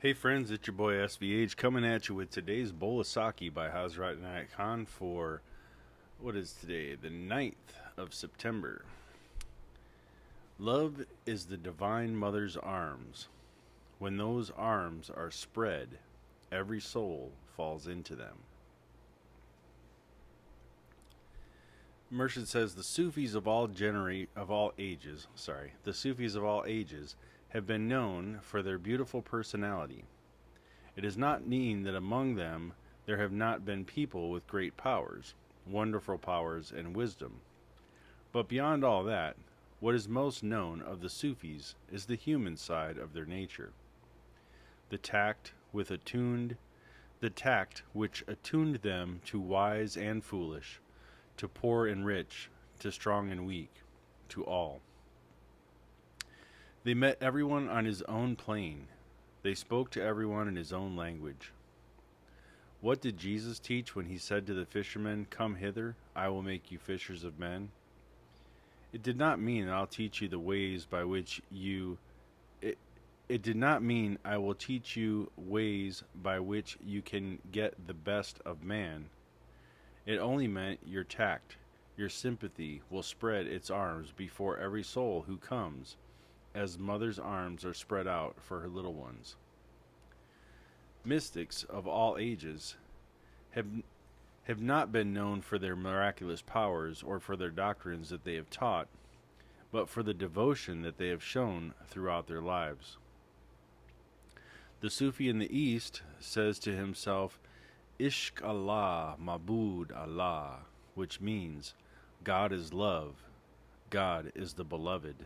Hey friends, it's your boy SVH coming at you with today's bowl of Saki by Hazrat and Inayat for what is today, the 9th of September. Love is the Divine Mother's arms. When those arms are spread, every soul falls into them. Murshid says the Sufis of all ages have been known for their beautiful personality. It does not mean that among them there have not been people with great powers, wonderful powers, and wisdom. But beyond all that, what is most known of the Sufis is the human side of their nature. The tact which attuned them to wise and foolish, to poor and rich, to strong and weak, to all. They met everyone on his own plane. They spoke to everyone in his own language. What did Jesus teach when he said to the fishermen, "Come hither, I will make you fishers of men"? It did not mean I'll teach you the ways by which you it did not mean I will teach you ways by which you can get the best of man. It only meant your tact, your sympathy will spread its arms before every soul who comes, as mother's arms are spread out for her little ones. Mystics of all ages have not been known for their miraculous powers or for their doctrines that they have taught, but for the devotion that they have shown throughout their lives. The Sufi in the East says to himself, Ishq Allah, Mabud Allah, which means, God is love, God is the beloved.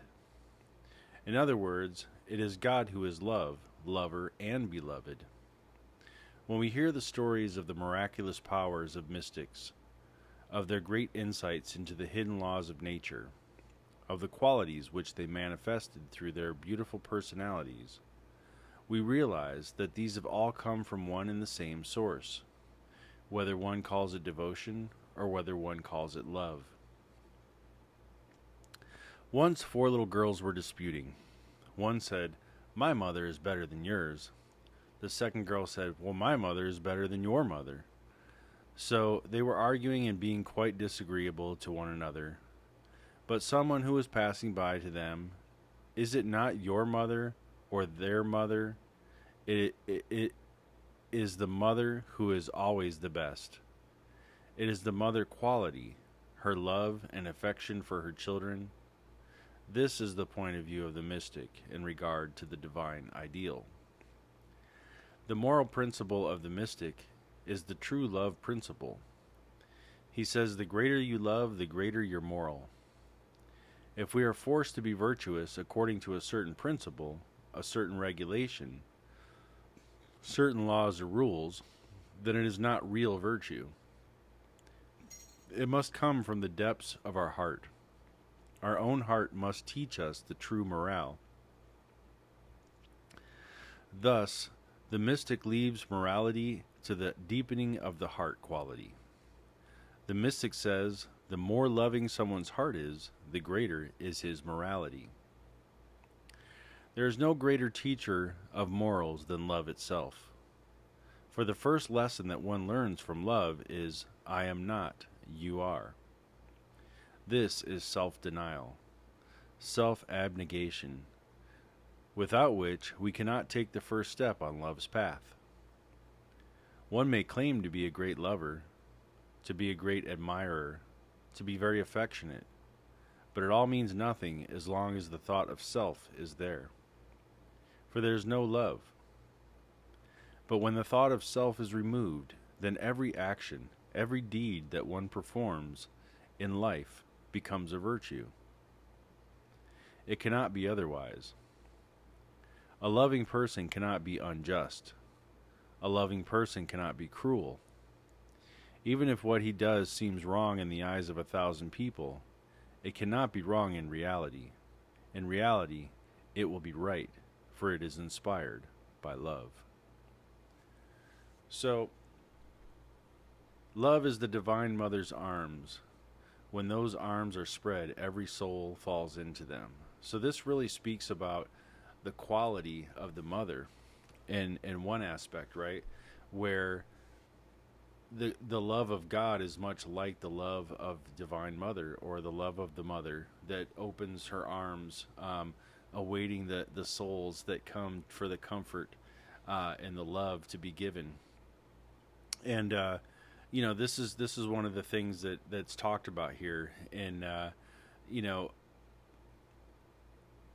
In other words, it is God who is love, lover, and beloved. When we hear the stories of the miraculous powers of mystics, of their great insights into the hidden laws of nature, of the qualities which they manifested through their beautiful personalities, we realize that these have all come from one and the same source, whether one calls it devotion or whether one calls it love. Once 4 little girls were disputing. One said, "My mother is better than yours." The second girl said, "Well, my mother is better than your mother." So they were arguing and being quite disagreeable to one another. But someone who was passing by to them, "Is it not your mother or their mother? It is the mother who is always the best. It is the mother quality, her love and affection for her children." This is the point of view of the mystic in regard to the divine ideal. The moral principle of the mystic is the true love principle. He says the greater you love, the greater your moral. If we are forced to be virtuous according to a certain principle, a certain regulation, certain laws or rules, then it is not real virtue. It must come from the depths of our heart. Our own heart must teach us the true morale. Thus, the mystic leaves morality to the deepening of the heart quality. The mystic says, the more loving someone's heart is, the greater is his morality. There is no greater teacher of morals than love itself. For the first lesson that one learns from love is, I am not, you are. This is self-denial, self-abnegation, without which we cannot take the first step on love's path. One may claim to be a great lover, to be a great admirer, to be very affectionate, but it all means nothing as long as the thought of self is there. For there is no love. But when the thought of self is removed, then every action, every deed that one performs in life becomes a virtue. It cannot be otherwise. A loving person cannot be unjust. A loving person cannot be cruel. Even if what he does seems wrong in the eyes of 1,000 people, it cannot be wrong in reality. In reality, it will be right, for it is inspired by love. So, love is the Divine Mother's arms. When those arms are spread, every soul falls into them. So this really speaks about the quality of the mother. in one aspect, right? Where the love of God is much like the love of Divine Mother, or the love of the Mother that opens her arms, awaiting the souls that come for the comfort and the love to be given. And this is one of the things that's talked about here. And you know,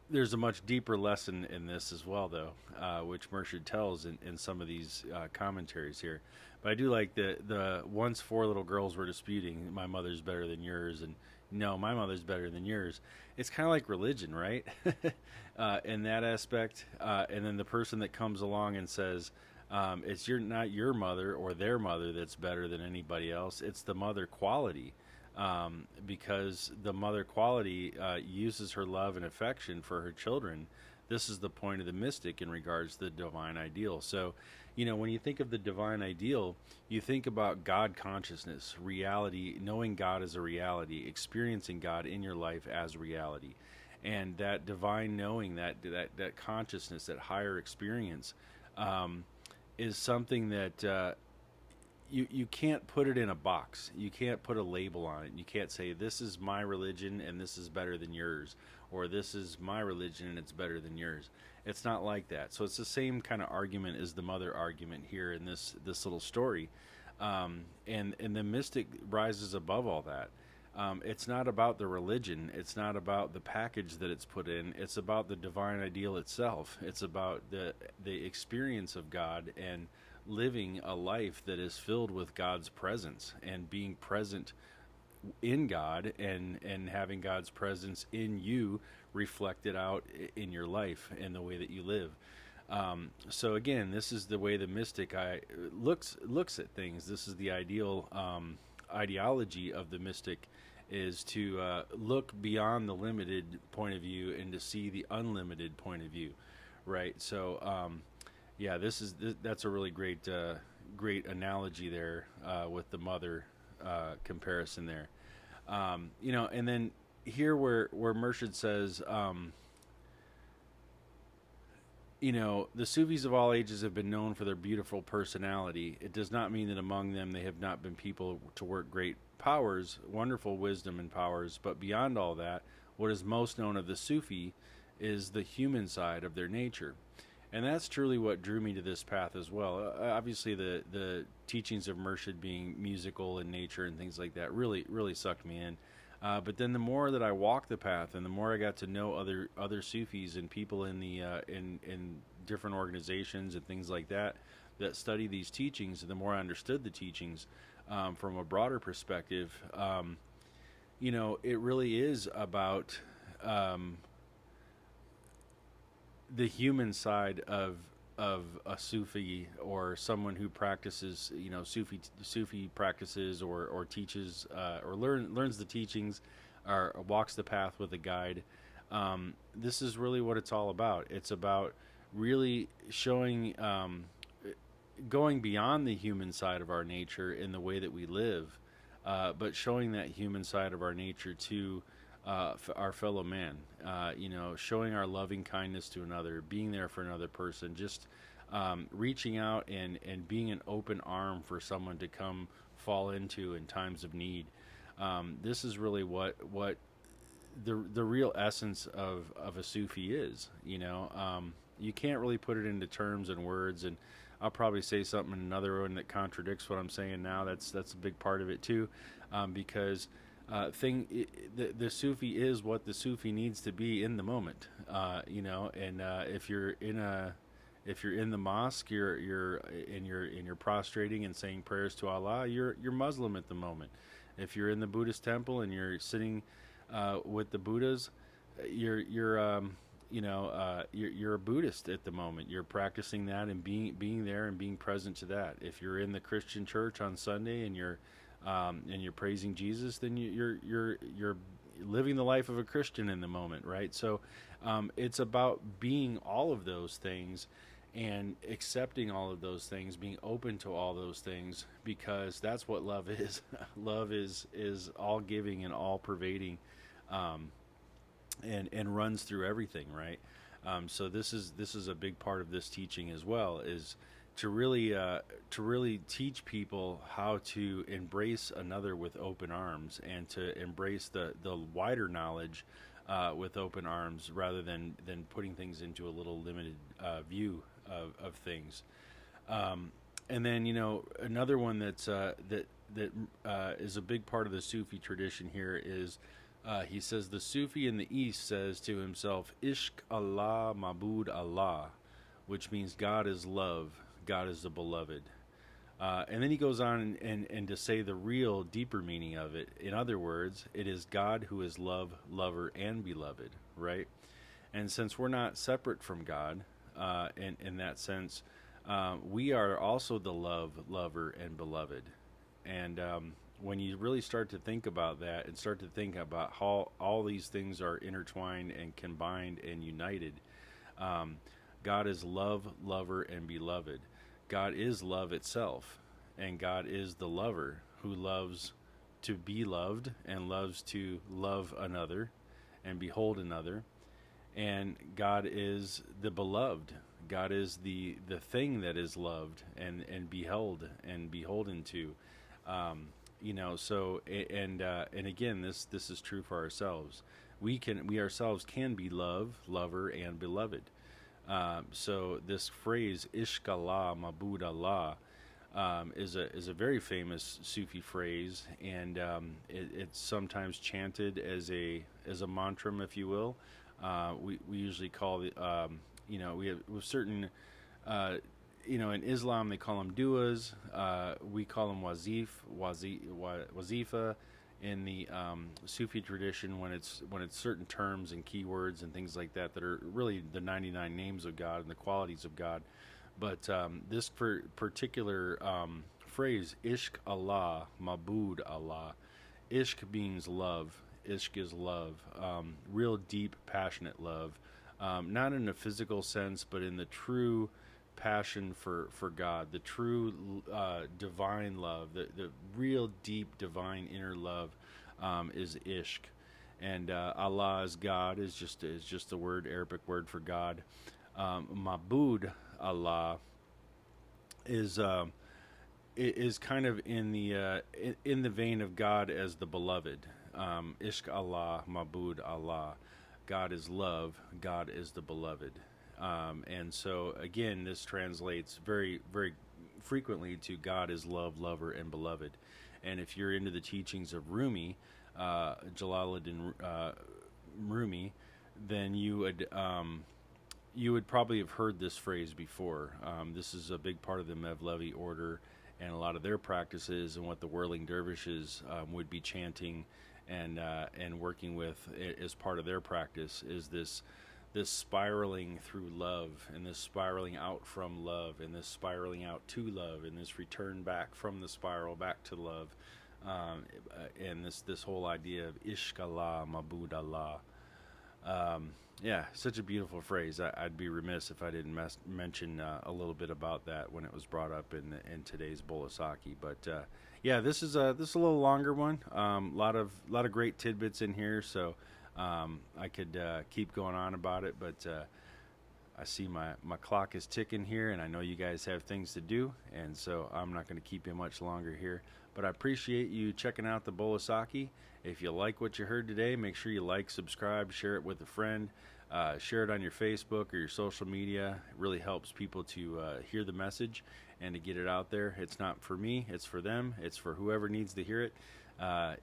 there's a much deeper lesson in this as well, though, which Murshid tells in some of these commentaries here. But I do like the once four little girls were disputing, my mother's better than yours, and no, my mother's better than yours. It's kind of like religion, right? In that aspect. And then the person that comes along and says, it's not your mother or their mother that's better than anybody else. It's the mother quality. Because the mother quality uses her love and affection for her children. This is the point of the mystic in regards to the divine ideal. So, when you think of the divine ideal, you think about God consciousness, reality, knowing God as a reality, experiencing God in your life as reality. And that divine knowing, that consciousness, that higher experience, is something that you can't put it in a box. You can't put a label on it. You can't say, this is my religion and this is better than yours, or this is my religion and it's better than yours. It's not like that. So it's the same kind of argument as the mother argument here in this little story. And the mystic rises above all that. It's not about the religion. It's not about the package that it's put in. It's about the divine ideal itself. It's about the experience of God and living a life that is filled with God's presence, and being present in God, and having God's presence in you reflected out in your life and the way that you live. So again, this is the way the mystic looks at things. This is the ideal ideology of the mystic, is to look beyond the limited point of view and to see the unlimited point of view, right? So yeah, that's a really great analogy there with the mother comparison there. And then here where Murshid says, the Sufis of all ages have been known for their beautiful personality. It does not mean that among them they have not been people to work great powers, wonderful wisdom and powers, but beyond all that, what is most known of the Sufi is the human side of their nature. And that's truly what drew me to this path as well. Obviously, the teachings of Murshid being musical in nature and things like that really, really sucked me in. But then the more that I walked the path, and the more I got to know other Sufis and people in the in different organizations and things like that study these teachings, and the more I understood the teachings from a broader perspective, it really is about the human side of a Sufi, or someone who practices, Sufi practices or teaches or learns the teachings, or walks the path with a guide. This is really what it's all about. It's about really showing, going beyond the human side of our nature in the way that we live, but showing that human side of our nature to our fellow man, showing our loving kindness to another, being there for another person, just reaching out and being an open arm for someone to come fall into in times of need. This is really what the real essence of a Sufi is. You can't really put it into terms and words, and I'll probably say something in another one that contradicts what I'm saying now. That's a big part of it too, because the Sufi is what the Sufi needs to be in the moment, and if you're in the mosque, you're prostrating and saying prayers to Allah, you're Muslim at the moment. If you're in the Buddhist temple and you're sitting with the Buddhas, you're a Buddhist at the moment. You're practicing that and being there and being present to that. If you're in the Christian church on Sunday and you're praising Jesus, then you're living the life of a Christian in the moment, right? So it's about being all of those things and accepting all of those things, being open to all those things, because that's what love is. Love is all giving and all pervading, and runs through everything, right? So this is a big part of this teaching as well, is to really teach people how to embrace another with open arms, and to embrace the wider knowledge with open arms, rather than putting things into a little limited view of things. And then, another one that is a big part of the Sufi tradition here is, he says, the Sufi in the East says to himself, Ishq Allah Mabud Allah, which means God is love, God is the beloved. And then he goes on and to say the real deeper meaning of it. In other words, it is God who is love, lover, and beloved, right? And since we're not separate from God, in that sense, we are also the love, lover, and beloved. And when you really start to think about that, and start to think about how all these things are intertwined and combined and united, God is love, lover, and beloved. God is love itself, and God is the lover who loves to be loved and loves to love another and behold another. And God is the beloved. God is the thing that is loved and beheld and beholden to. So and again, this is true for ourselves. We ourselves can be love, lover, and beloved. So this phrase Ishq Allah Mabud Allah is a very famous Sufi phrase, and it's sometimes chanted as a mantra, if you will. We usually call we have certain in Islam they call them duas. We call them wazifa. In the Sufi tradition, when it's certain terms and keywords and things like that are really the 99 names of God and the qualities of God. But this particular phrase, Ishq Allah, Mabud Allah, Ishq means love. Ishq is love, real deep, passionate love, not in a physical sense, but in the true passion for God, the true divine love, the real deep divine inner love is Ishq. And Allah is God, is just the word, Arabic word for God. Mabud Allah is kind of in the vein of God as the beloved. Ishq Allah, Mabud Allah. God is love, God is the beloved. And so, again, this translates very, very frequently to God is love, lover, and beloved. And if you're into the teachings of Rumi, Jalaluddin Rumi, then you would probably have heard this phrase before. This is a big part of the Mevlevi order and a lot of their practices, and what the whirling dervishes would be chanting and working with as part of their practice is this spiraling through love, and this spiraling out from love, and this spiraling out to love, and this return back from the spiral back to love, and this whole idea of Ishq Allah, Mabud Allah. Such a beautiful phrase. I'd be remiss if I didn't mention a little bit about that when it was brought up in today's bowl of Saki. But this is a little longer one. Lot of great tidbits in here. So. I could keep going on about it, but I see my clock is ticking here, and I know you guys have things to do, and so I'm not going to keep you much longer here. But I appreciate you checking out the bowl of Saki. If you like what you heard today, make sure you like, subscribe, share it with a friend, share it on your Facebook or your social media. It really helps people to hear the message and to get it out there. It's not for me, it's for them, it's for whoever needs to hear it.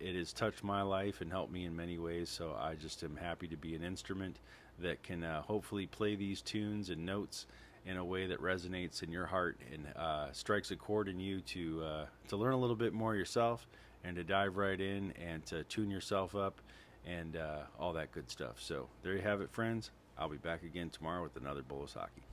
It has touched my life and helped me in many ways, so I just am happy to be an instrument that can hopefully play these tunes and notes in a way that resonates in your heart and strikes a chord in you to learn a little bit more yourself, and to dive right in and to tune yourself up and all that good stuff. So there you have it, friends. I'll be back again tomorrow with another bowl of Saki.